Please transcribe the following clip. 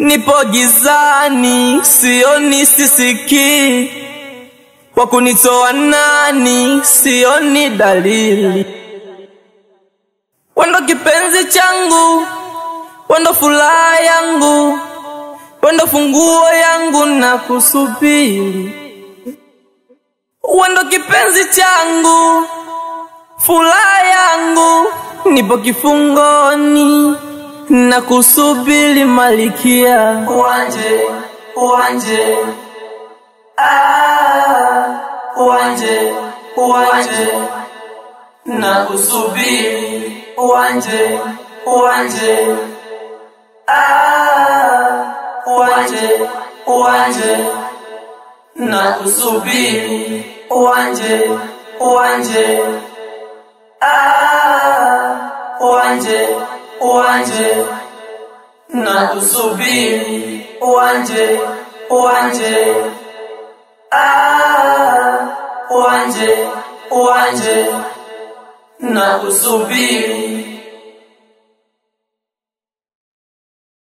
Nipo gizani, sioni sisiki, kwa kunitoa nani, sioni dalili. Wendo kipenzi changu, wendo furaha yangu, wendo funguo yangu na kusubiri. Wendo kipenzi changu, furaha yangu, nipo kifungoni na kusubiri malikia. Wanje, wanje, wanje, wanje, na kusubiri. Wanje, wanje, wanje, wanje, na kusubiri. Wanje, wanje, wanje, wanje, na kusubiri. Wanje, wanje, wanje, wanje, na kusubiri.